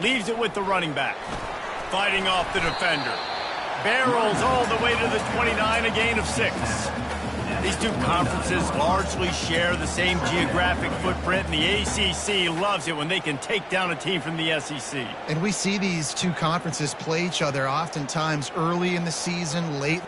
Leaves it with the running back. Fighting off the defender. Barrels all the way to the 29, a gain of 6. These two conferences largely share the same geographic footprint, and the ACC loves it when they can take down a team from the SEC. And we see these two conferences play each other oftentimes early in the season, late.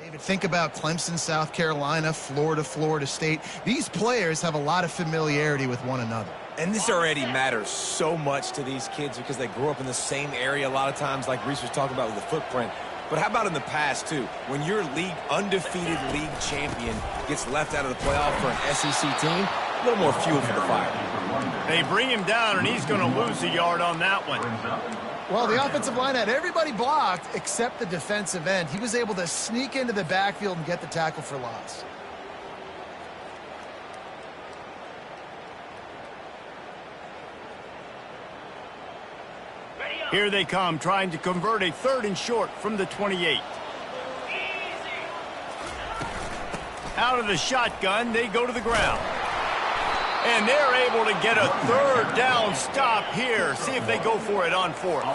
David, think about Clemson, South Carolina, Florida, Florida State. These players have a lot of familiarity with one another. And this already matters so much to these kids because they grew up in the same area a lot of times, like Reese was talking about with the footprint. But how about in the past, too? When your undefeated league champion gets left out of the playoff for an SEC team, a little more fuel for the fire. They bring him down, and he's going to lose a yard on that one. Well, the offensive line had everybody blocked except the defensive end. He was able to sneak into the backfield and get the tackle for loss. Here they come, trying to convert a 3rd and short from the 28. Out of the shotgun, they go to the ground. And they're able to get a 3rd down stop here. See if they go for it on 4th.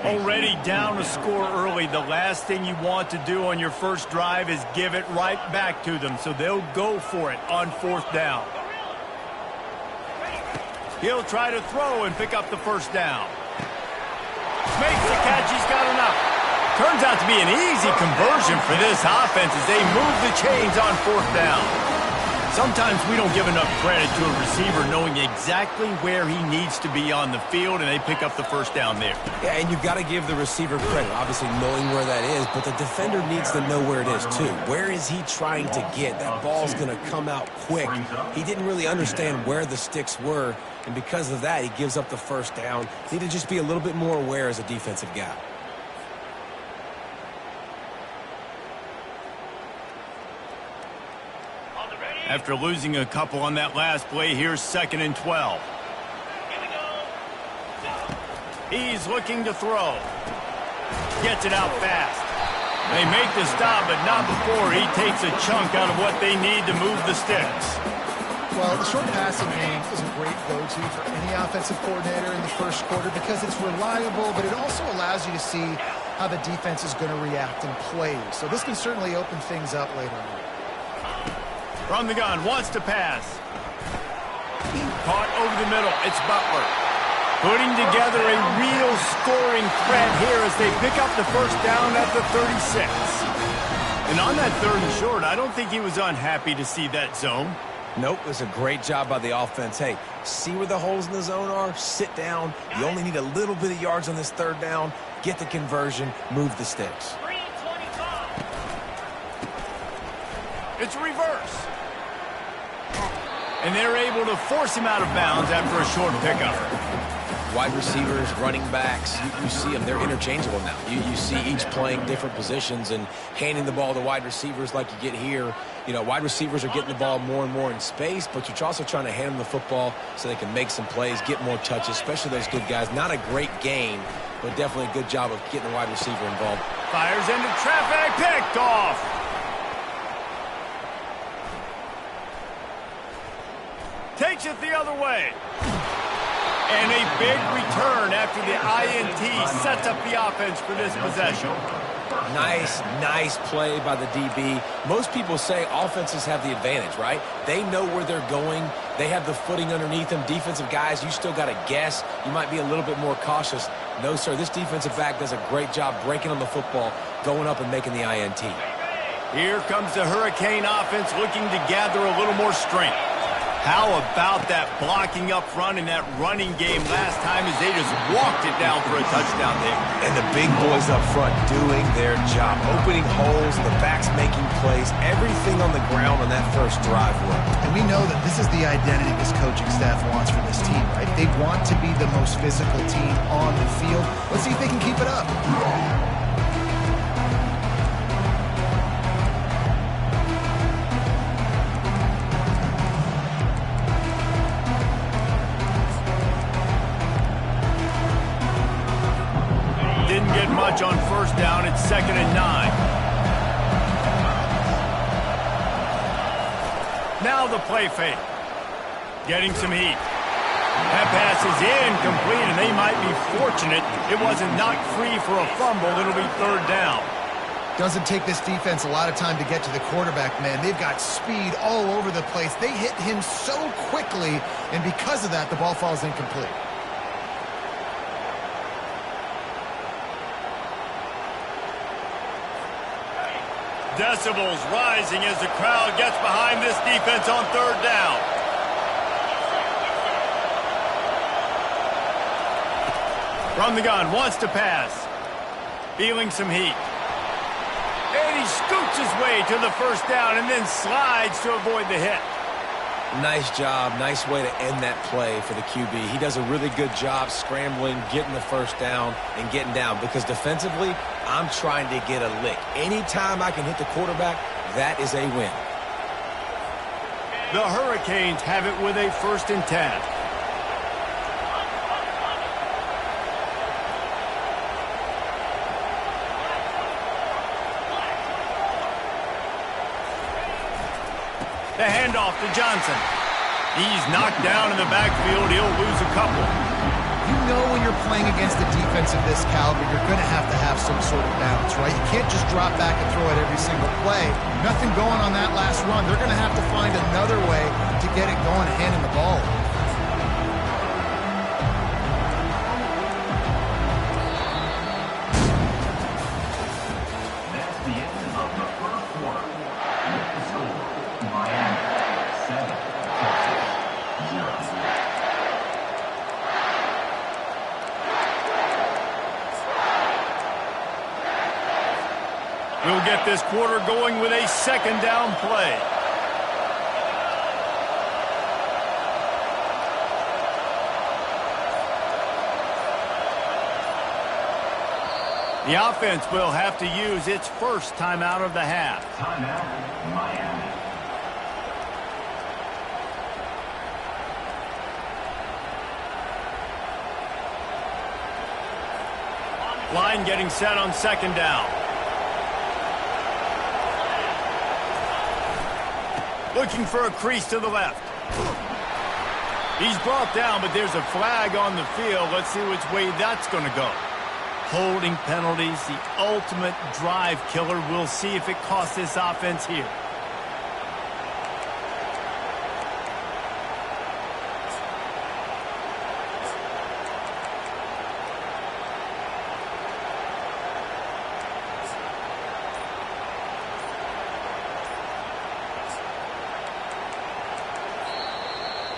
Already down a score early. The last thing you want to do on your first drive is give it right back to them. So they'll go for it on 4th down. He'll try to throw and pick up the 1st down. Makes the catch. He's got enough. Turns out to be an easy conversion for this offense as they move the chains on 4th down. Sometimes we don't give enough credit to a receiver knowing exactly where he needs to be on the field, and they pick up the 1st down there. Yeah, and you've got to give the receiver credit, obviously knowing where that is, but the defender needs to know where it is too. Where is he trying to get? That ball's going to come out quick. He didn't really understand where the sticks were, and because of that, he gives up the 1st down. Need to just be a little bit more aware as a defensive guy. After losing a couple on that last play, here's 2nd and 12. He's looking to throw. Gets it out fast. They make the stop, but not before he takes a chunk out of what they need to move the sticks. Well, the short passing game is a great go-to for any offensive coordinator in the first quarter because it's reliable, but it also allows you to see how the defense is going to react and play. So this can certainly open things up later on. From the gun, wants to pass. Caught over the middle. It's Butler. Putting together a real scoring threat here as they pick up the 1st down at the 36. And on that 3rd and short, I don't think he was unhappy to see that zone. Nope, it was a great job by the offense. Hey, see where the holes in the zone are? Sit down. You only need a little bit of yards on this 3rd down. Get the conversion. Move the sticks. It's a reverse. And they're able to force him out of bounds after a short pickup. Wide receivers, running backs, you see them. They're interchangeable now. You see each playing different positions and handing the ball to wide receivers like you get here. You know, wide receivers are getting the ball more and more in space, but you're also trying to hand them the football so they can make some plays, get more touches, especially those good guys. Not a great game, but definitely a good job of getting the wide receiver involved. Fires into traffic, picked off. Takes it the other way. And a big return after the INT sets up the offense for this possession. Nice play by the DB. Most people say offenses have the advantage, right? They know where they're going. They have the footing underneath them. Defensive guys, you still got to guess. You might be a little bit more cautious. No, sir, this defensive back does a great job breaking on the football, going up and making the INT. Here comes the Hurricane offense looking to gather a little more strength. How about that blocking up front and that running game last time as they just walked it down for a touchdown there. And the big boys up front doing their job, opening holes, the backs making plays, everything on the ground on that first drive worked. And we know that this is the identity this coaching staff wants for this team, right? They want to be the most physical team on the field. Let's see if they can keep it up. Didn't get much on first down. It's 2nd and 9. Now the play fake. Getting some heat. That pass is incomplete, and they might be fortunate it wasn't knocked free for a fumble. It'll be 3rd down. Doesn't take this defense a lot of time to get to the quarterback, man. They've got speed all over the place. They hit him so quickly, and because of that, the ball falls incomplete. Decibels rising as the crowd gets behind this defense on 3rd down. From the gun, wants to pass. Feeling some heat. And he scoots his way to the 1st down and then slides to avoid the hit. Nice job. Nice way to end that play for the QB. He does a really good job scrambling, getting the 1st down, and getting down. Because defensively, I'm trying to get a lick. Anytime I can hit the quarterback, that is a win. The Hurricanes have it with a 1st and 10. The handoff to Johnson. He's knocked down in the backfield. He'll lose a couple. You know when you're playing against a defense of this caliber, you're going to have some sort of balance, right? You can't just drop back and throw it every single play. Nothing going on that last run. They're going to have to find another way to get it going, handing the ball. That's the end of the 1st quarter. With the score, Miami 7, Texas 0. We'll get this quarter going with a 2nd down play. The offense will have to use its 1st timeout of the half. Timeout, Miami. Line getting set on 2nd down. Looking for a crease to the left. He's brought down, but there's a flag on the field. Let's see which way that's going to go. Holding penalties, the ultimate drive killer. We'll see if it costs this offense here.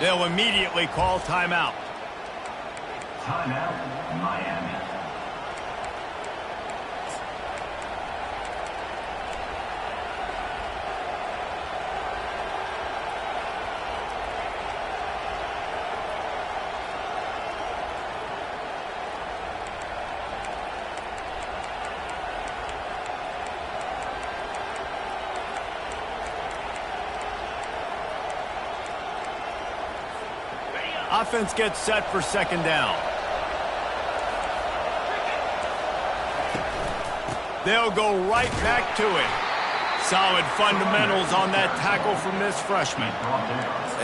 They'll immediately call timeout. Timeout, Miami. Offense gets set for 2nd down. They'll go right back to it. Solid fundamentals on that tackle from this freshman.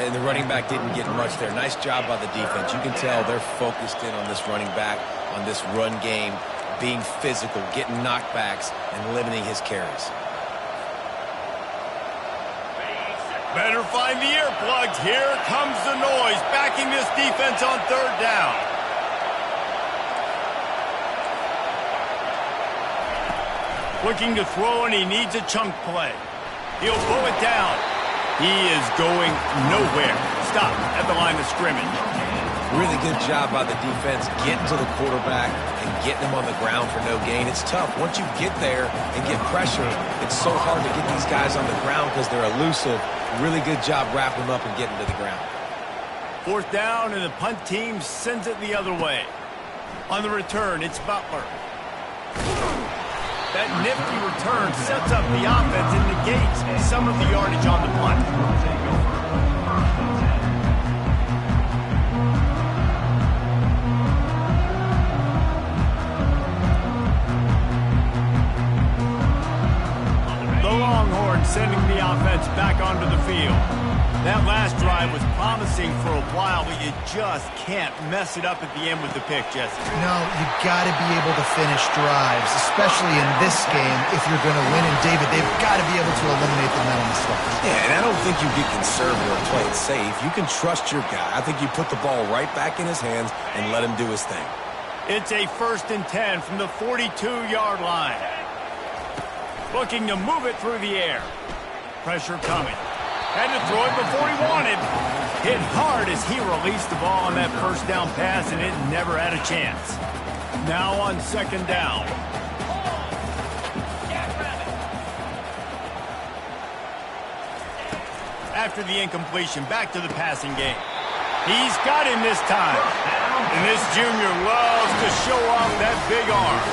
And the running back didn't get much there. Nice job by the defense. You can tell they're focused in on this running back, on this run game, being physical, getting knockbacks, and limiting his carries. Better find the earplugs. Here comes the noise, backing this defense on 3rd down. Looking to throw, and he needs a chunk play. He'll pull it down. He is going nowhere. stop at the line of scrimmage. Really good job by the defense getting to the quarterback and getting him on the ground for no gain. It's tough. Once you get there and get pressure, it's so hard to get these guys on the ground because they're elusive. Really good job wrapping them up and getting to the ground. Fourth down, and the punt team sends it the other way. On the return, it's Butler. That nifty return sets up the offense and negates some of the yardage on the punt. The Longhorns sending the offense back onto the field. That last drive was promising for a while, but you just can't mess it up at the end with the pick, Jesse. No, you got to be able to finish drives, especially in this game if you're going to win. And, David, they've got to be able to eliminate the mental mistakes. Yeah, and I don't think you get conservative or play it safe. You can trust your guy. I think you put the ball right back in his hands and let him do his thing. It's a 1st and 10 from the 42-yard line. Looking to move it through the air. Pressure coming. Had to throw it before he wanted. Hit hard as he released the ball on that first down pass, and it never had a chance. Now on 2nd down. After the incompletion, back to the passing game. He's got him this time. And this junior loves to show off that big arm.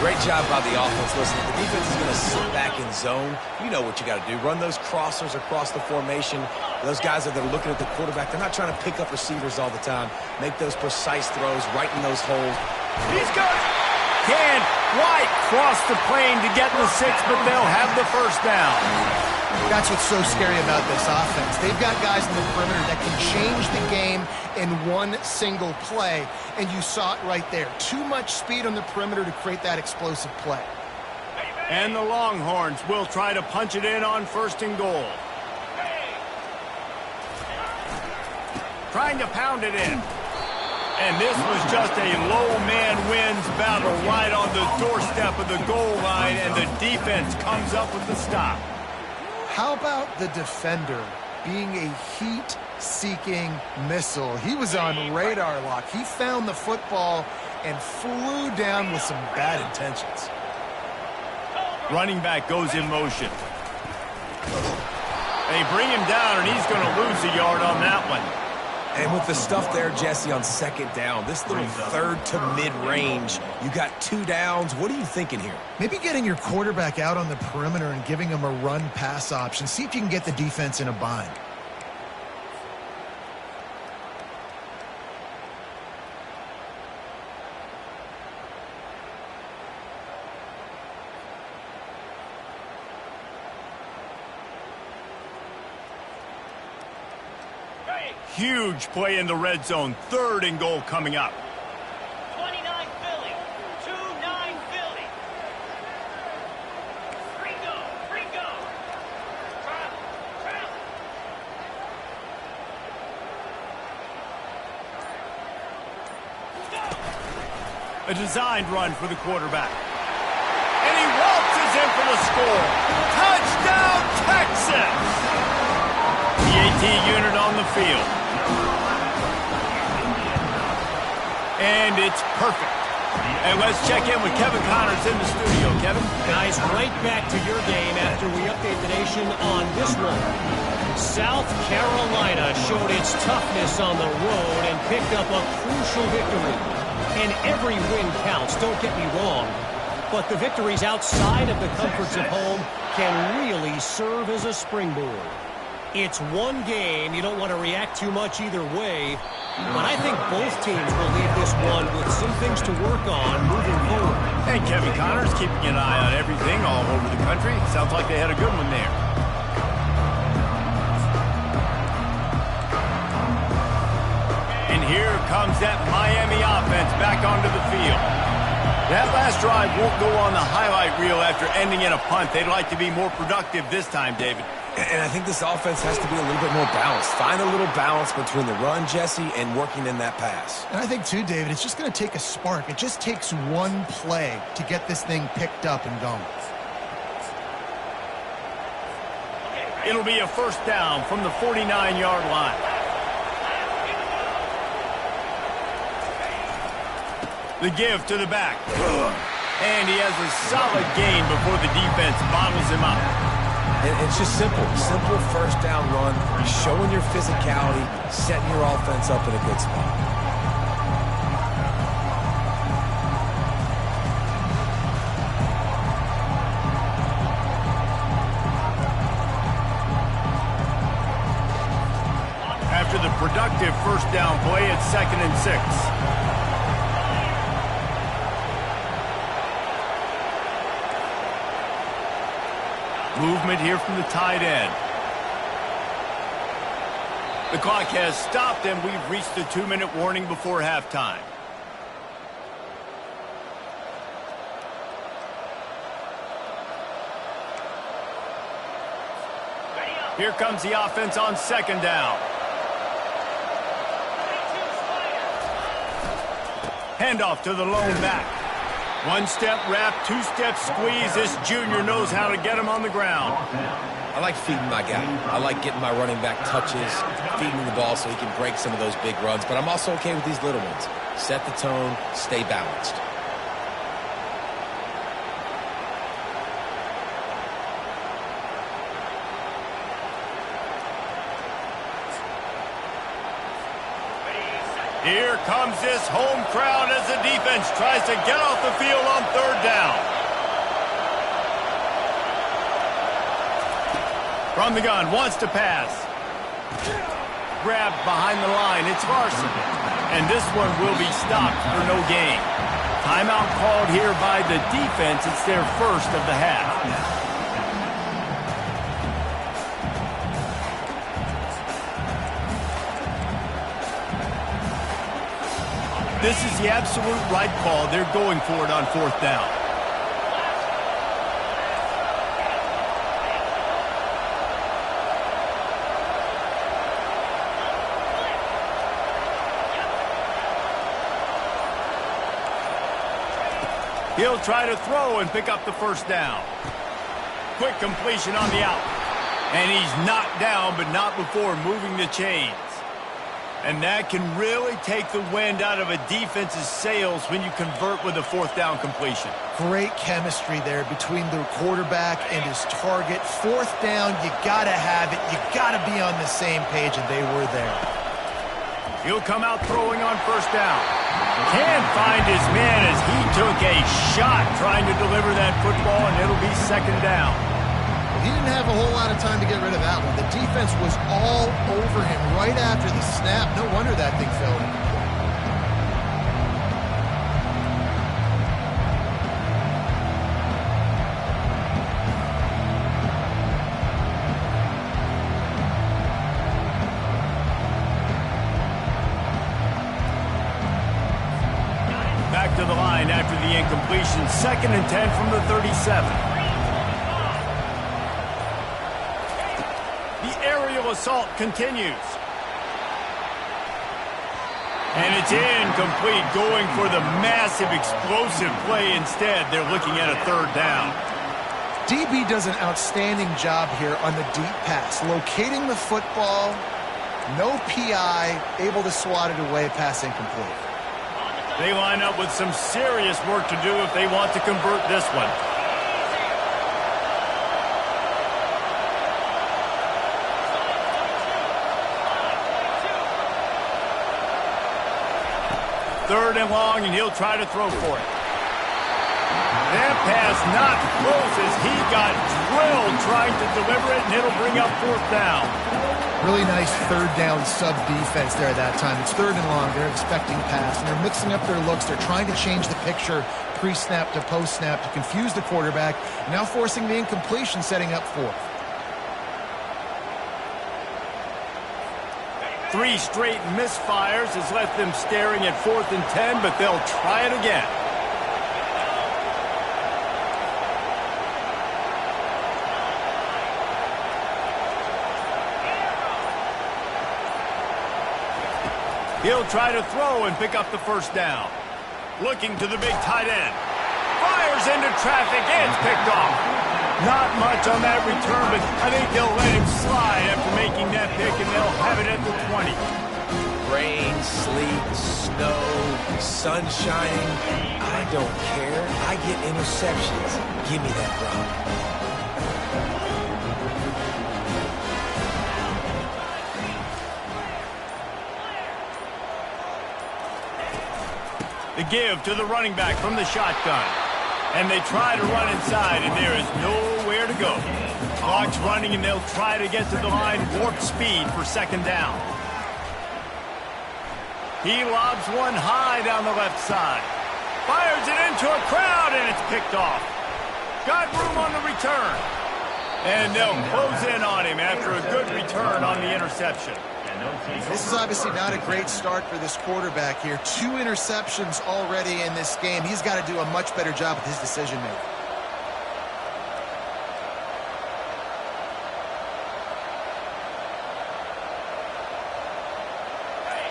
Great job by the offense. Listen, if the defense is going to sit back in zone, you know what you got to do. Run those crossers across the formation. Those guys that are looking at the quarterback, they're not trying to pick up receivers all the time. Make those precise throws right in those holes. He's got it. Can White cross the plane to get the 6, but they'll have the first down. That's what's so scary about this offense. They've got guys in the perimeter that can change the game in one single play, and you saw it right there. Too much speed on the perimeter to create that explosive play. And the Longhorns will try to punch it in on 1st and goal. Trying to pound it in. And this was just a low man wins battle right on the doorstep of the goal line, and the defense comes up with the stop. How about the defender being a heat-seeking missile? He was on radar lock. He found the football and flew down with some bad intentions. Running back goes in motion. They bring him down, and he's going to lose a yard on that one. And with the stuff there, Jesse, on 2nd down, this little 3rd to mid-range, you got 2 downs. What are you thinking here? Maybe getting your quarterback out on the perimeter and giving him a run-pass option. See if you can get the defense in a bind. Huge play in the red zone. 3rd and goal coming up. 29 Philly. 2-9 Philly. Free go. Travel. A designed run for the quarterback. And he waltzes in for the score. Touchdown, Texas! The AT unit on the field. And it's perfect. And let's check in with Kevin Connors in the studio. Kevin? Guys, right back to your game after we update the nation on this one. South Carolina showed its toughness on the road and picked up a crucial victory. And every win counts, don't get me wrong. But the victories outside of the comforts of home can really serve as a springboard. It's one game. You don't want to react too much either way. But I think both teams will leave this one with some things to work on moving forward. And Kevin Connors keeping an eye on everything all over the country. Sounds like they had a good one there. And here comes that Miami offense back onto the field. That last drive won't go on the highlight reel after ending in a punt. They'd like to be more productive this time, David. And I think this offense has to be a little bit more balanced. Find a little balance between the run, Jesse, and working in that pass. And I think, too, David, it's just going to take a spark. It just takes one play to get this thing picked up and going. It'll be a 1st down from the 49-yard line. The give to the back. And he has a solid gain before the defense bottles him up. And it's just simple. Simple first down run. You're showing your physicality, setting your offense up in a good spot. After the productive first down play, it's 2nd and 6. Movement here from the tight end. The clock has stopped, and we've reached the 2-minute warning before halftime. Here comes the offense on 2nd down. Handoff to the lone back. 1-step wrap, 2-step squeeze. This junior knows how to get him on the ground. I like feeding my guy. I like getting my running back touches, feeding him the ball so he can break some of those big runs. But I'm also okay with these little ones. Set the tone, stay balanced. Here comes this home crowd as the defense tries to get off the field on 3rd down. From the gun, wants to pass. Grabbed behind the line, it's Larson. And this one will be stopped for no gain. Timeout called here by the defense. It's their first of the half. This is the absolute right call. They're going for it on 4th down. He'll try to throw and pick up the first down. Quick completion on the out. And he's knocked down, but not before moving the chains. And that can really take the wind out of a defense's sails when you convert with a 4th down completion. Great chemistry there between the quarterback and his target. 4th down, you got to have it. You got to be on the same page, and they were there. He'll come out throwing on 1st down. Can't find his man as he took a shot trying to deliver that football, and it'll be 2nd down. He didn't have a whole lot of time to get rid of that one. The defense was all over him right after the snap. No wonder that thing fell in. Back to the line after the incompletion. 2nd and 10 from the 37. Assault continues. And it's incomplete, going for the massive explosive play instead. They're looking at a 3rd down. DB does an outstanding job here on the deep pass, locating the football, no PI, able to swat it away, pass incomplete. They line up with some serious work to do if they want to convert this one. Third and long, and he'll try to throw for it. That pass not close as he got drilled trying to deliver it, and it'll bring up 4th down. Really nice 3rd down sub-defense there at that time. It's 3rd and long. They're expecting pass, and they're mixing up their looks. They're trying to change the picture pre-snap to post-snap to confuse the quarterback, now forcing the incompletion, setting up 4th. 3 straight misfires has left them staring at 4th and 10, but they'll try it again. He'll try to throw and pick up the 1st down. Looking to the big tight end. Fires into traffic. It's picked off. Not much on that return, but I think they'll let him slide after making that pick, and they'll have it at the 20. Rain, sleet, snow, sun shining, I don't care. I get interceptions. Give me that rock. The give to the running back from the shotgun. And they try to run inside, and there is nowhere to go. Clock's running, and they'll try to get to the line warp speed for second down. He lobs one high down the left side. Fires it into a crowd, and it's picked off. Got room on the return. And they'll close in on him after a good return on the interception. This is obviously not a great start for this quarterback here. 2 interceptions already in this game. He's got to do a much better job with his decision-making.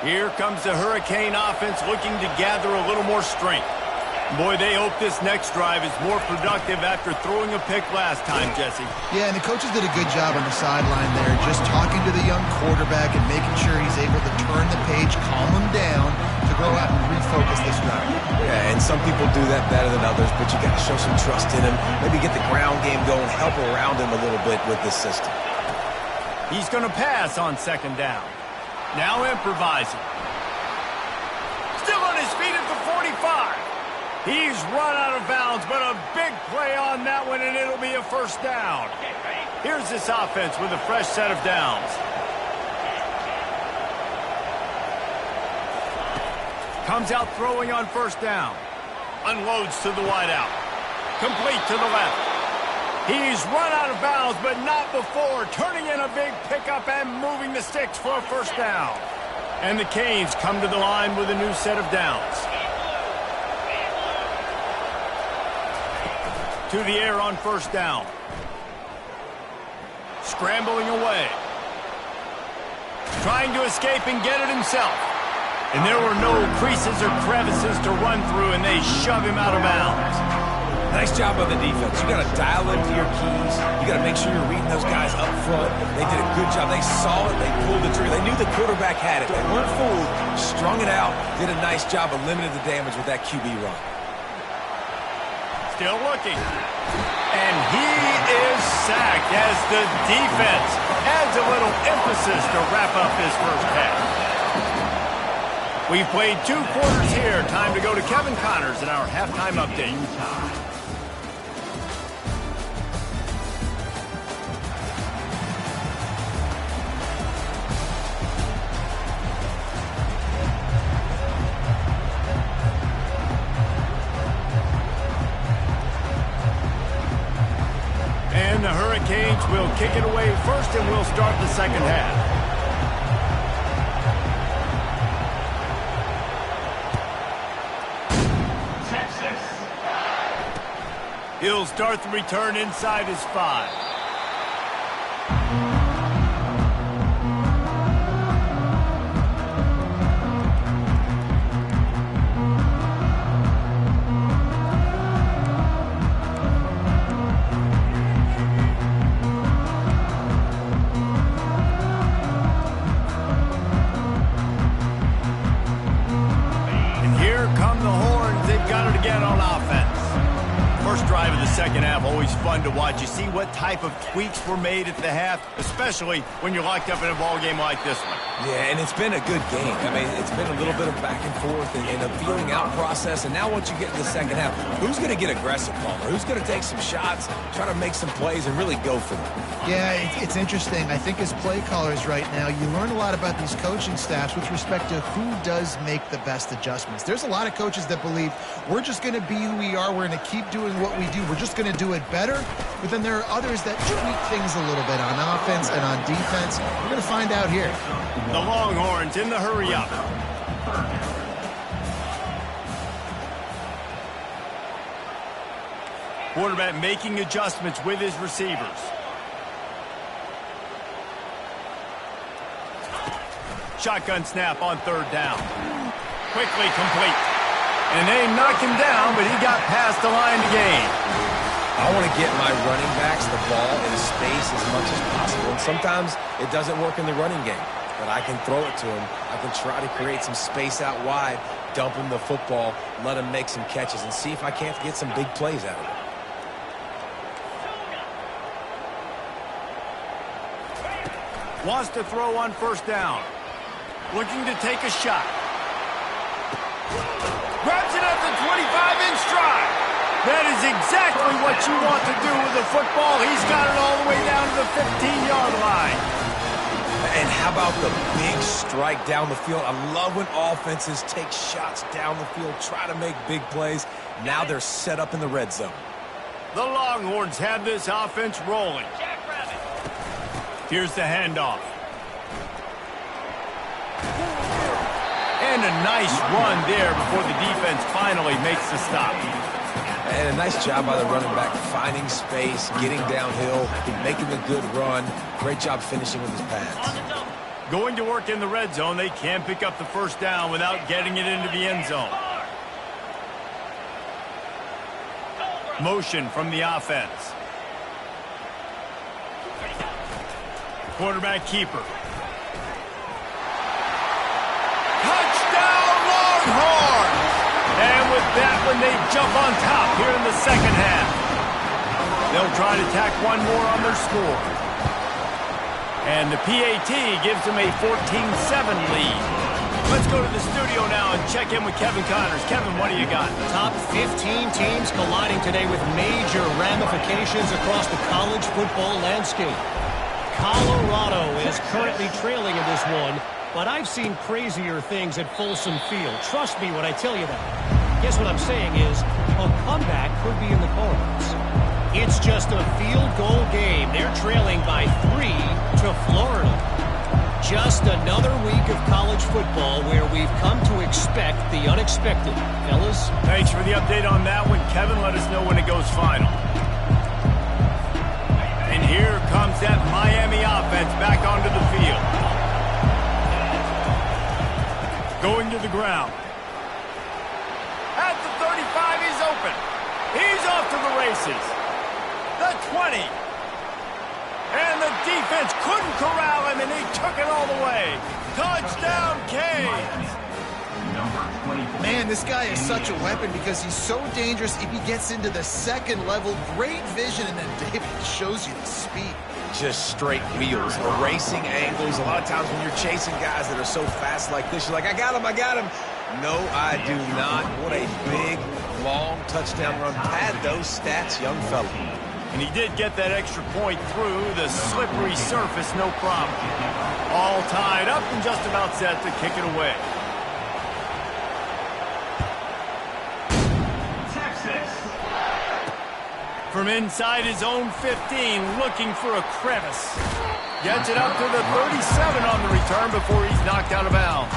Here comes the Hurricane offense looking to gather a little more strength. Boy, they hope this next drive is more productive after throwing a pick last time, Jesse. Yeah, and the coaches did a good job on the sideline there, just talking to the young quarterback and making sure he's able to turn the page, calm him down to go out and refocus this drive. Yeah, and some people do that better than others, but you got to show some trust in him. Maybe get the ground game going, help around him a little bit with this system. He's going to pass on second down. Now improvising. Still on his feet at the 45. He's run out of bounds, but a big play on that one, and it'll be a first down. Here's this offense with a fresh set of downs. Comes out throwing on first down. Unloads to the wideout. Complete to the left. He's run out of bounds, but not before turning in a big pickup and moving the sticks for a first down. And the Canes come to the line with a new set of downs. To the air on first down. Scrambling away. Trying to escape and get it himself. And there were no creases or crevices to run through, and they shove him out of bounds. Nice job on the defense. You got to dial into your keys. You got to make sure you're reading those guys up front. They did a good job. They saw it. They pulled the trigger. They knew the quarterback had it. They weren't fooled. Strung it out. Did a nice job of limiting the damage with that QB run. Still looking. And he is sacked as the defense adds a little emphasis to wrap up this first half. We've played 2 quarters here. Time to go to Kevin Connors in our halftime update. And the Hurricanes will kick it away first, and we'll start the second half. He'll start the return inside his 5. And here come the Horns. They've got it again on offense. First drive of the second half, always fun to watch. You see what type of tweaks were made at the half, especially when you're locked up in a ball game like this one. Yeah, and it's been a good game. I mean, it's been a little bit of back and forth and a feeling out process. And now once you get to the second half, who's going to get aggressive, Palmer? Who's going to take some shots, try to make some plays, and really go for them? Yeah, it's interesting. I think as play callers right now, you learn a lot about these coaching staffs with respect to who does make the best adjustments. There's a lot of coaches that believe we're just going to be who we are. We're going to keep doing what we do. We're just going to do it better. But then there are others that tweak things a little bit on offense and on defense. We're going to find out here. The Longhorns in the hurry-up. Quarterback making adjustments with his receivers. Shotgun snap on third down. Quickly complete. And they knock him down, but he got past the line to gain. I want to get my running backs the ball in space as much as possible. And sometimes it doesn't work in the running game. but I can throw it to him. I can try to create some space out wide, dump him the football, let him make some catches, and see if I can't get some big plays out of it. Wants to throw on first down. Looking to take a shot. Grabs it at the 25 in stride. That is exactly what you want to do with the football. He's got it all the way down to the 15-yard line. And how about the big strike down the field? I love when offenses take shots down the field, try to make big plays. Now they're set up in the red zone. The Longhorns have this offense rolling. Here's the handoff. And a nice run there before the defense finally makes the stop. And a nice job by the running back, finding space, getting downhill, making a good run. Great job finishing with his pads. Going to work in the red zone, they can't pick up the first down without getting it into the end zone. Motion from the offense. Quarterback keeper. Touchdown Longhorns! And with that one, they jump on top here in the second half. They'll try to tack one more on their score. And the PAT gives them a 14-7 lead. Let's go to the studio now and check in with Kevin Connors. Kevin, what do you got? Top 15 teams colliding today with major ramifications across the college football landscape. Colorado is currently trailing in this one, but I've seen crazier things at Folsom Field. Trust me when I tell you that. Guess what I'm saying is a comeback could be in the cards. It's just a field goal game. They're trailing by 3 to Florida. Just another week of college football where we've come to expect the unexpected. Fellas? Thanks for the update on that one. Kevin, let us know when it goes final. And here comes that Miami offense back onto the field. Going to the ground. At the 35, he's open. He's off to the races. The 20. And the defense couldn't corral him, and he took it all the way. Touchdown, Canes. Man, this guy is such a weapon because he's so dangerous if he gets into the second level. Great vision, and then David shows you the speed. Just straight wheels, erasing angles. A lot of times when you're chasing guys that are so fast like this, you're like, I got him, I got him. No, I do not. What a big, long touchdown run. Pad those stats, young fella. And he did get that extra point through the slippery surface, no problem. All tied up and just about set to kick it away. From inside his own 15, looking for a crevice. Gets it up to the 37 on the return before he's knocked out of bounds.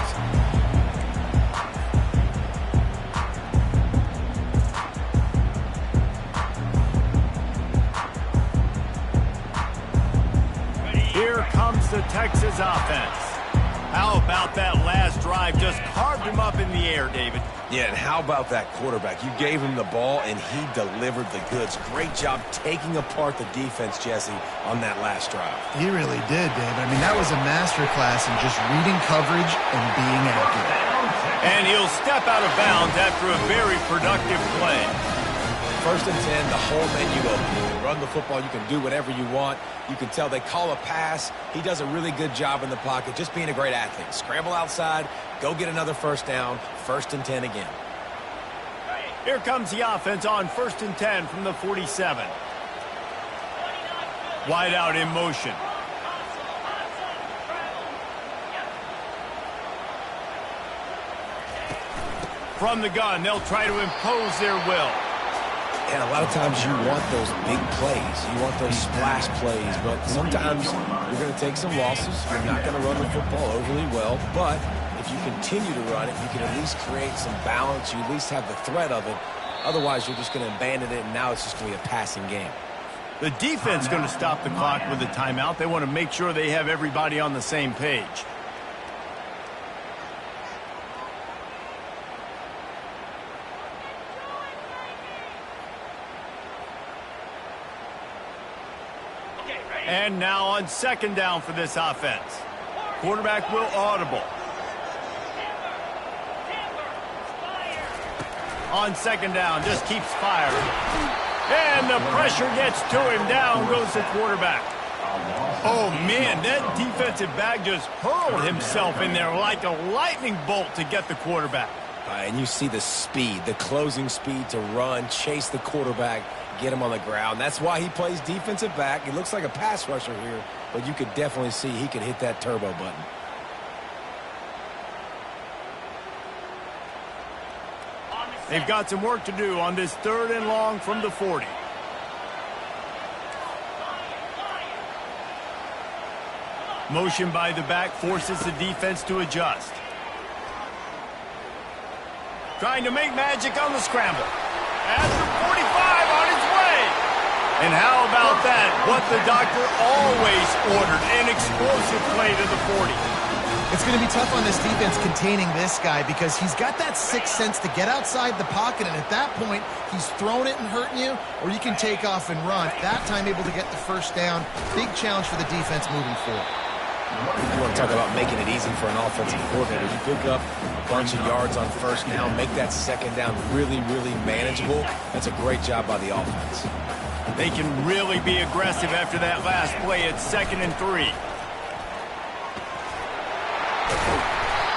Here comes the Texas offense. How about that last drive? Just carved him up in the air, David. Yeah, and how about that quarterback? You gave him the ball, and he delivered the goods. Great job taking apart the defense, Jesse, on that last drive. He really did, David. I mean, that was a masterclass in just reading coverage and being accurate. And he'll step out of bounds after a very productive play. 1st and 10, the whole menu open. You can run the football, you can do whatever you want. You can tell they call a pass. He does a really good job in the pocket, just being a great athlete. Scramble outside, go get another first down, 1st and 10 again. Here comes the offense on 1st and 10 from the 47. Wide out in motion. From the gun, they'll try to impose their will. And a lot of times you want those big plays. You want those splash plays. But sometimes you're going to take some losses. You're not going to run the football overly well. But if you continue to run it, you can at least create some balance. You at least have the threat of it. Otherwise, you're just going to abandon it, and now it's just going to be a passing game. The defense is going to stop the clock with a timeout. They want to make sure they have everybody on the same page. And now on 2nd down for this offense. Quarterback will audible. On second down, just keeps firing. And the pressure gets to him. Down goes the quarterback. Oh, man, that defensive back just hurled himself in there like a lightning bolt to get the quarterback. And you see the speed, the closing speed to run, chase the quarterback, get him on the ground. That's why he plays defensive back. He looks like a pass rusher here, but you could definitely see he could hit that turbo button. They've got some work to do on this 3rd and long from the 40. Motion by the back forces the defense to adjust. Trying to make magic on the scramble. At the 45 on his way. And how about that? What the doctor always ordered, an explosive play to the 40. It's going to be tough on this defense containing this guy because he's got that sixth sense to get outside the pocket, and at that point, he's throwing it and hurting you, or you can take off and run. That time able to get the first down. Big challenge for the defense moving forward. You want to talk about making it easy for an offensive coordinator. You pick up a bunch of yards on first down, make that second down really, really manageable. That's a great job by the offense. They can really be aggressive after that last play at 2nd and 3.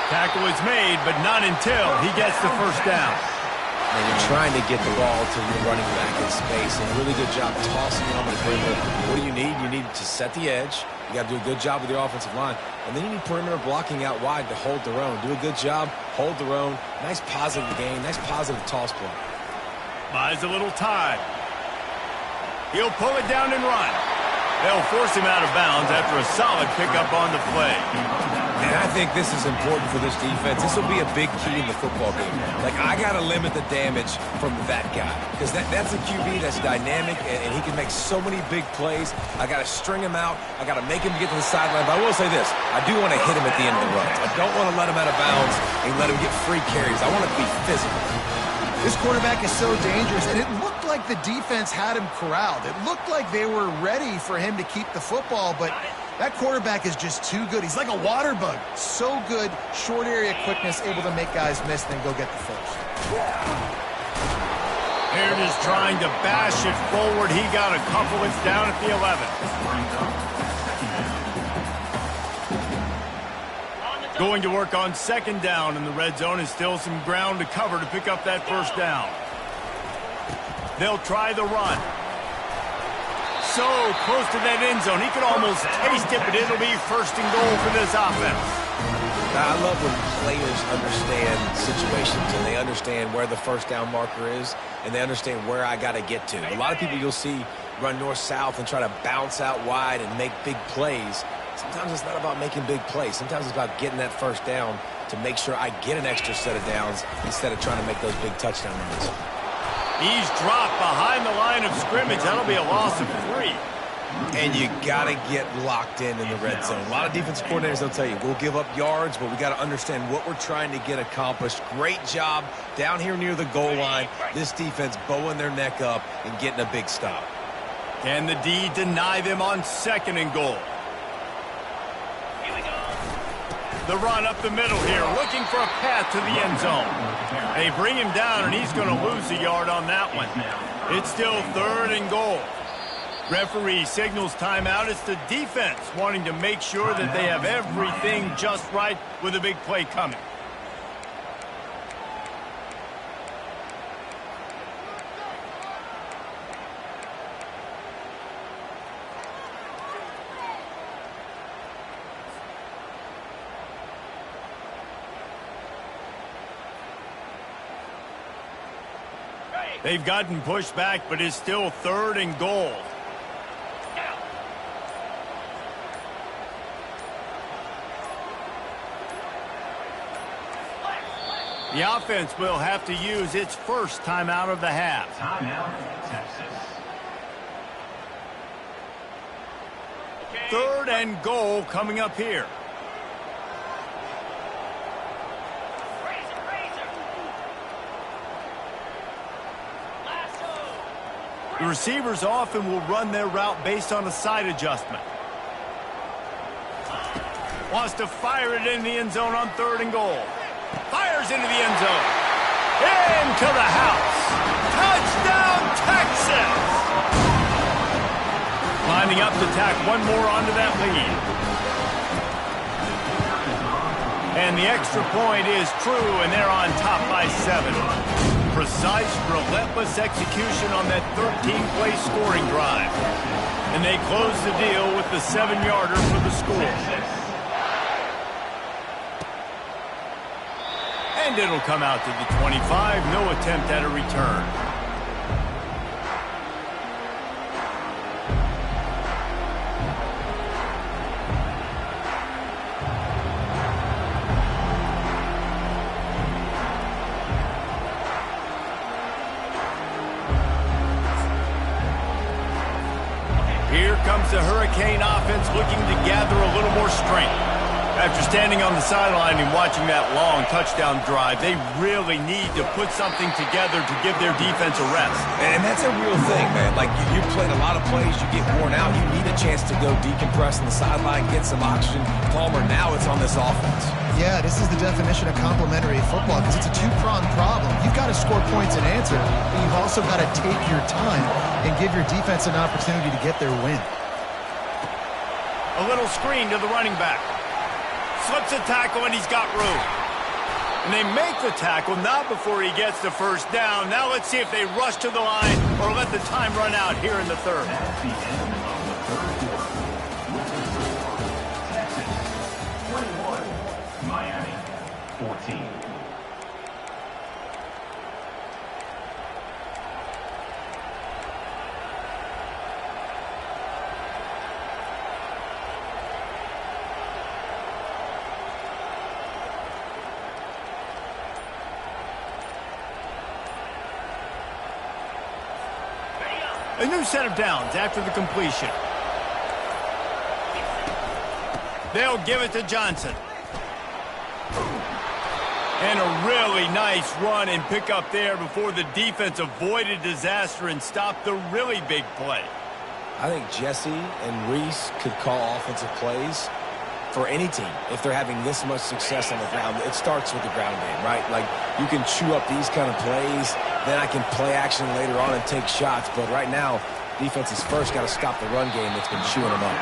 Tackle is made, but not until he gets the first down. And you're trying to get the ball to your running back in space, and a really good job tossing it on the perimeter. What do you need? You need to set the edge. You got to do a good job with your offensive line. And then you need perimeter blocking out wide to hold their own. Do a good job, hold their own. Nice positive gain, nice positive toss play. Buys a little time. He'll pull it down and run. They'll force him out of bounds after a solid pickup on the play. And I think this is important for this defense. This will be a big key in the football game. Like, I got to limit the damage from that guy. Because that's a QB that's dynamic, and he can make so many big plays. I got to string him out. I got to make him get to the sideline. But I will say this. I do want to hit him at the end of the run. I don't want to let him out of bounds and let him get free carries. I want to be physical. This quarterback is so dangerous, and it looked like the defense had him corralled. It looked like they were ready for him to keep the football, but that quarterback is just too good. He's like a water bug. So good, short area quickness, able to make guys miss, then go get the first. Baird is trying to bash it forward. He got a couple. It's down at the 11. Going to work on second down in the red zone, is still some ground to cover to pick up that first down. They'll try the run. So close to that end zone. He could almost taste it, but it'll be 1st and goal for this offense. I love when players understand situations and they understand where the first down marker is and they understand where I got to get to. A lot of people you'll see run north-south and try to bounce out wide and make big plays. Sometimes it's not about making big plays. Sometimes it's about getting that first down to make sure I get an extra set of downs instead of trying to make those big touchdown runs. He's dropped behind the line of scrimmage. That'll be a loss of 3. And you got to get locked in the red zone. A lot of defensive coordinators, they'll tell you, we'll give up yards, but we got to understand what we're trying to get accomplished. Great job down here near the goal line. This defense bowing their neck up and getting a big stop. Can the D deny them on 2nd and goal? The run up the middle here, looking for a path to the end zone. They bring him down, and he's going to lose a yard on that one. It's still 3rd and goal. Referee signals timeout. It's the defense wanting to make sure that they have everything just right with a big play coming. They've gotten pushed back, but it's still 3rd and goal. The offense will have to use its first timeout of the half. Timeout, Texas. 3rd and goal coming up here. The receivers often will run their route based on a side adjustment. Wants to fire it in the end zone on 3rd and goal. Fires into the end zone. Into the house. Touchdown, Texas! Lining up to tack one more onto that lead. And the extra point is true, and they're on top by 7. Precise, relentless execution on that 13-play scoring drive. And they close the deal with the 7-yarder for the score. And it'll come out to the 25. No attempt at a return. Here comes the Hurricane offense looking to gather a little more strength. After standing on the sideline and watching that long touchdown drive, they really need to put something together to give their defense a rest. And that's a real thing, man. Like, you've played a lot of plays, you get worn out, you need a chance to go decompress on the sideline, get some oxygen. Palmer, now it's on this offense. Yeah, this is the definition of complementary football because it's a two-pronged problem. You've got to score points and answer, but you've also got to take your time and give your defense an opportunity to get their win. A little screen to the running back. Slips a tackle, and he's got room. And they make the tackle, not before he gets the first down. Now let's see if they rush to the line or let the time run out here in the 3rd. That's the end of the 3rd quarter. With the score, Texas 21, Miami 14. A new set of downs after the completion. They'll give it to Johnson. And a really nice run and pick up there before the defense avoided disaster and stopped the really big play. I think Jesse and Reese could call offensive plays for any team if they're having this much success on the ground. It starts with the ground game, right? Like, you can chew up these kind of plays, then I can play action later on and take shots. But right now, defense has first got to stop the run game that's been chewing them up.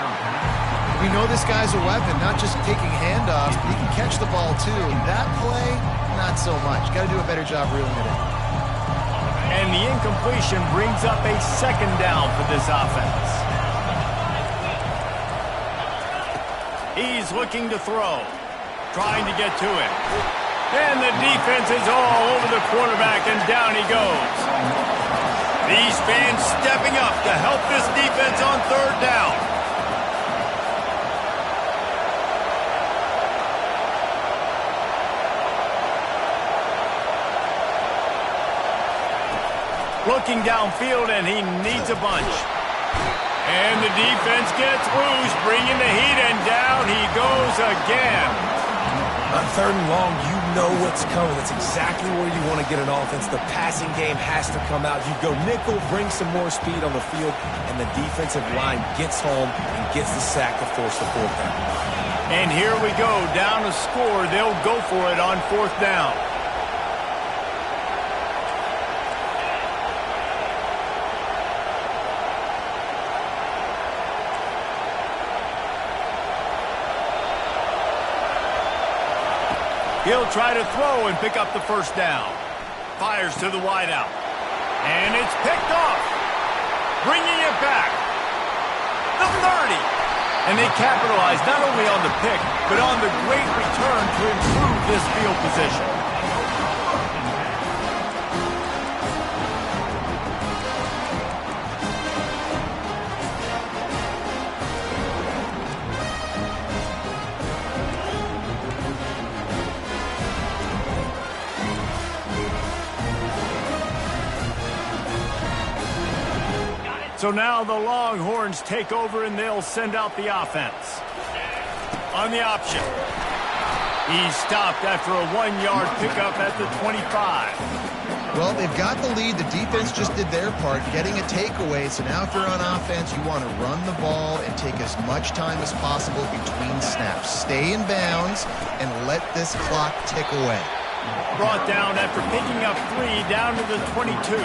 We know this guy's a weapon, not just taking handoffs, but he can catch the ball too. That play, not so much. Got to do a better job reeling it in. And the incompletion brings up a 2nd down for this offense. He's looking to throw, trying to get to it. And the defense is all over the quarterback, and down he goes. These fans stepping up to help this defense on 3rd down. Looking downfield, and he needs a bunch. And the defense gets loose, bringing the heat, and down he goes again. On 3rd and long, you know what's coming. That's exactly where you want to get an offense. The passing game has to come out. You go nickel, bring some more speed on the field, and the defensive line gets home and gets the sack to force the 4th down. And here we go, down a score. They'll go for it on 4th down. He'll try to throw and pick up the 1st down. Fires to the wideout. And it's picked off. Bringing it back. The 30. And they capitalize not only on the pick, but on the great return to improve this field position. So now the Longhorns take over, and they'll send out the offense. On the option. He's stopped after a 1-yard pickup at the 25. Well, they've got the lead. The defense just did their part, getting a takeaway. So now if you're on offense, you want to run the ball and take as much time as possible between snaps. Stay in bounds and let this clock tick away. Brought down after picking up 3 down to the 22.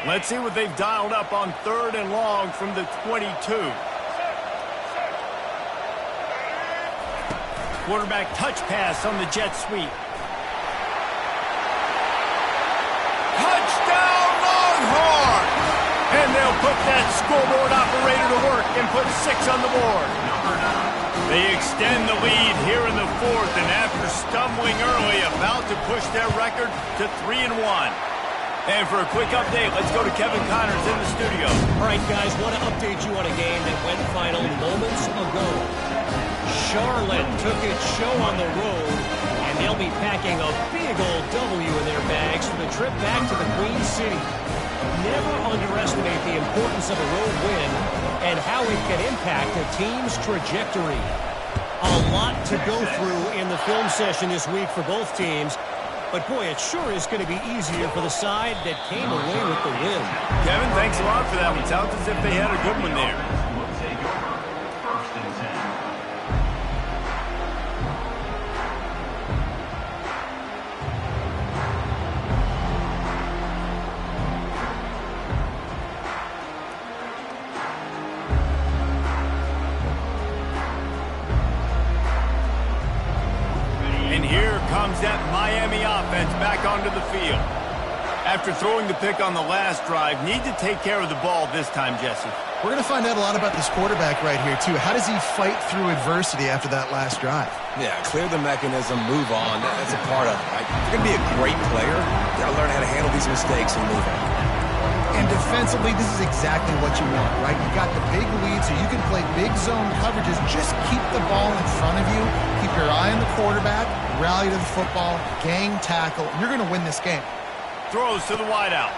Let's see what they've dialed up on 3rd and long from the 22. Quarterback touch pass on the jet sweep. Touchdown Longhorn! And they'll put that scoreboard operator to work and put 6 on the board. They extend the lead here in the 4th, and after stumbling early, about to push their record to 3-1. And for a quick update, let's go to Kevin Connors in the studio. All right, guys, want to update you on a game that went final moments ago. Charlotte took its show on the road, and they'll be packing a big old W in their bags for the trip back to the Queen City. Never underestimate the importance of a road win and how it can impact a team's trajectory. A lot to go through in the film session this week for both teams. But, boy, it sure is going to be easier for the side that came away with the win. Kevin, thanks a lot for that one. Sounds as if they had a good one there. Will take over 1st and 10. That Miami offense back onto the field. After throwing the pick on the last drive, need to take care of the ball this time, Jesse. We're going to find out a lot about this quarterback right here, too. How does he fight through adversity after that last drive? Yeah, clear the mechanism, move on. That's a part of it, right? If you're going to be a great player, you got to learn how to handle these mistakes and move on. And defensively, this is exactly what you want, right? You got the big lead, so you can play big zone coverages. Just keep the ball in front of you. Keep your eye on the quarterback. Rally to the football. Gang tackle. You're going to win this game. Throws to the wideout.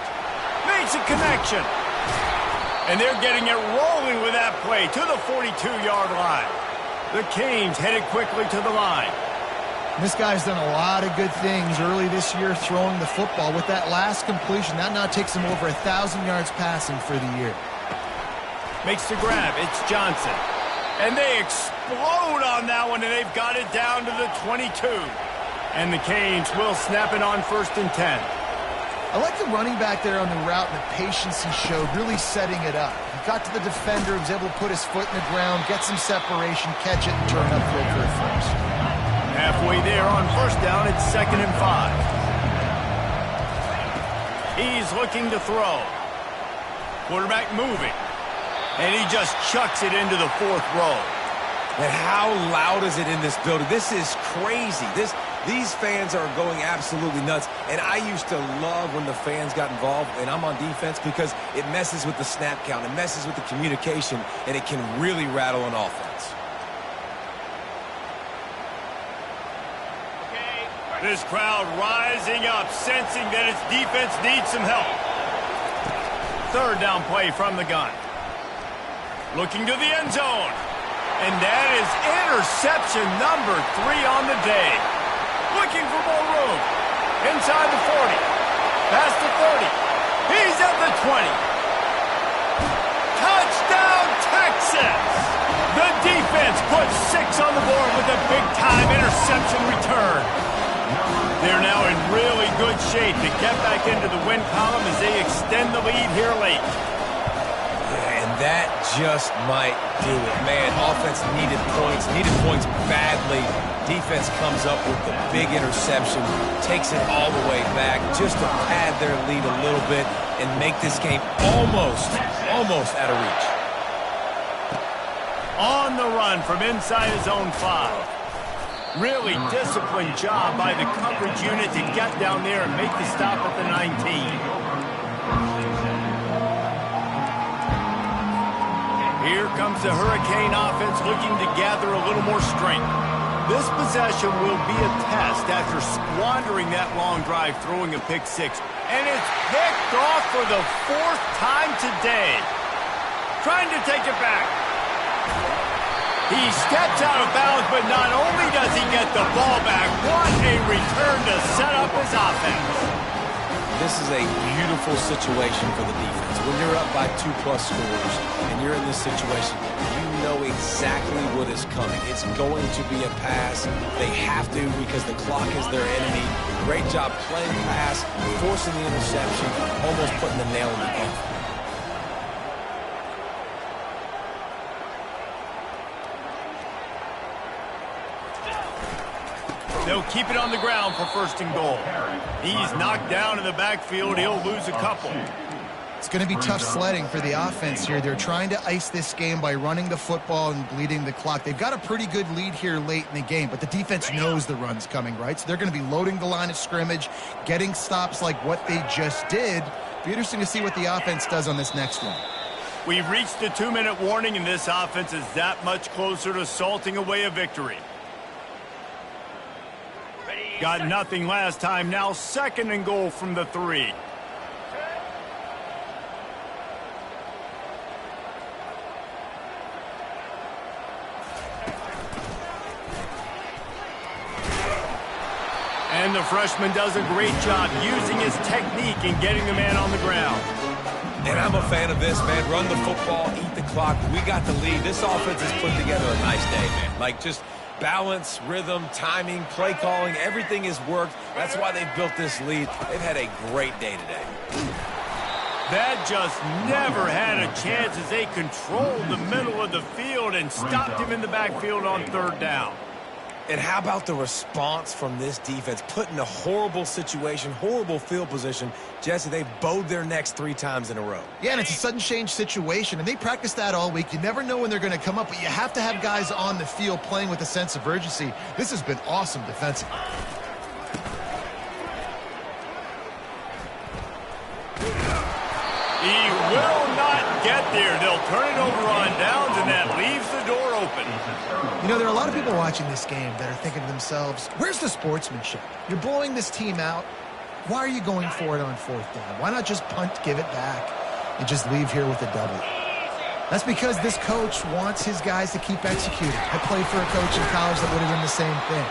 Makes a connection. And they're getting it rolling with that play to the 42-yard line. The Canes headed quickly to the line. This guy's done a lot of good things early this year throwing the football. With that last completion, that now takes him over 1,000 yards passing for the year. Makes the grab. It's Johnson. And they explode on that one, and they've got it down to the 22. And the Canes will snap it on 1st and 10. I like the running back there on the route and the patience he showed, really setting it up. He got to the defender, was able to put his foot in the ground, get some separation, catch it, and turn upfield for a first. Halfway there on 1st down, it's 2nd and 5. He's looking to throw. Quarterback moving. And he just chucks it into the 4th row. And how loud is it in this building? This is crazy. These fans are going absolutely nuts. And I used to love when the fans got involved, and I'm on defense, because it messes with the snap count. It messes with the communication, and it can really rattle an offense. This crowd rising up, sensing that its defense needs some help. 3rd down play from the gun. Looking to the end zone. And that is interception number 3 on the day. Looking for more room. Inside the 40. Past the 30. He's at the 20. Touchdown, Texas! The defense puts 6 on the board with a big-time interception return. They're now in really good shape to get back into the win column as they extend the lead here late. Yeah, and that just might do it. Man, offense needed points badly. Defense comes up with the big interception, takes it all the way back just to pad their lead a little bit and make this game almost out of reach. On the run from inside his own 5. Really disciplined job by the coverage unit to get down there and make the stop at the 19. Here comes the Hurricane offense looking to gather a little more strength. This possession will be a test after squandering that long drive throwing a pick six. And it's picked off for the 4th time today. Trying to take it back. He steps out of bounds, but not only does he get the ball back, what a return to set up his offense. This is a beautiful situation for the defense. When you're up by 2+ scores and you're in this situation, you know exactly what is coming. It's going to be a pass. They have to because the clock is their enemy. Great job playing pass, forcing the interception, almost putting the nail in the coffin. They'll keep it on the ground for 1st and goal. He's knocked down in the backfield. He'll lose a couple. It's going to be tough sledding for the offense here. They're trying to ice this game by running the football and bleeding the clock. They've got a pretty good lead here late in the game, but the defense knows the run's coming, right? So they're going to be loading the line of scrimmage, getting stops like what they just did. Be interesting to see what the offense does on this next one. We've reached the 2-minute warning, and this offense is that much closer to salting away a victory. Got nothing last time. Now 2nd and goal from the 3. And the freshman does a great job using his technique and getting the man on the ground. And I'm a fan of this, man. Run the football, eat the clock. We got the lead. This offense has put together a nice day, man. Like, just balance, rhythm, timing, play calling, everything has worked. That's why they've built this lead. They've had a great day today. That just never had a chance as they controlled the middle of the field and stopped him in the backfield on 3rd down. And how about the response from this defense? Put in a horrible situation, horrible field position. Jesse, they've bowed their necks 3 times in a row. Yeah, and it's a sudden change situation, and they practice that all week. You never know when they're going to come up, but you have to have guys on the field playing with a sense of urgency. This has been awesome defensively. He will not get there. They'll turn it over on downs, and that leaves the door open. You know, there are a lot of people watching this game that are thinking to themselves, where's the sportsmanship? You're blowing this team out. Why are you going for it on 4th down? Why not just punt, give it back, and just leave here with a double? That's because this coach wants his guys to keep executing. I played for a coach in college that would have done the same thing.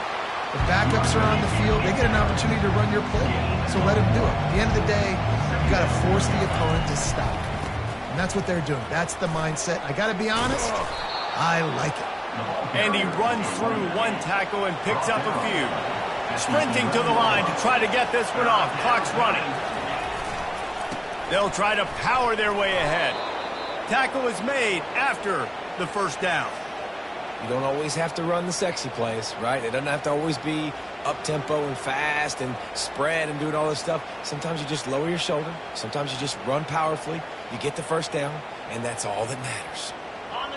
The backups are on the field. They get an opportunity to run your playbook, so let them do it. At the end of the day, you got to force the opponent to stop. And that's what they're doing. That's the mindset. I got to be honest, I like it. And he runs through 1 tackle and picks up a few. Sprinting to the line to try to get this one off. Clock's running. They'll try to power their way ahead. Tackle is made after the 1st down. You don't always have to run the sexy plays, right? It doesn't have to always be up-tempo and fast and spread and doing all this stuff. Sometimes you just lower your shoulder. Sometimes you just run powerfully. You get the 1st down, and that's all that matters.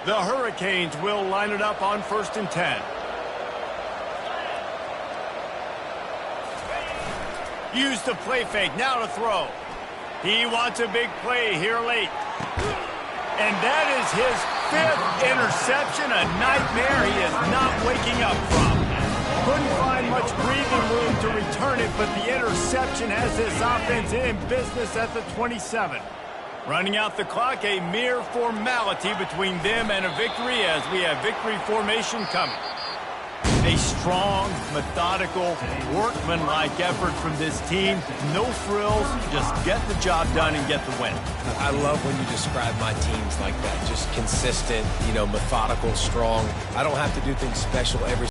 The Hurricanes will line it up on 1st and 10. Use the play fake, now to throw. He wants a big play here late. And that is his 5th interception, a nightmare he is not waking up from. Couldn't find much breathing room to return it, but the interception has this offense in business at the 27. Running out the clock, a mere formality between them and a victory as we have victory formation coming. A strong, methodical, workmanlike effort from this team. No frills, just get the job done and get the win. I love when you describe my teams like that. Just consistent, methodical, strong. I don't have to do things special every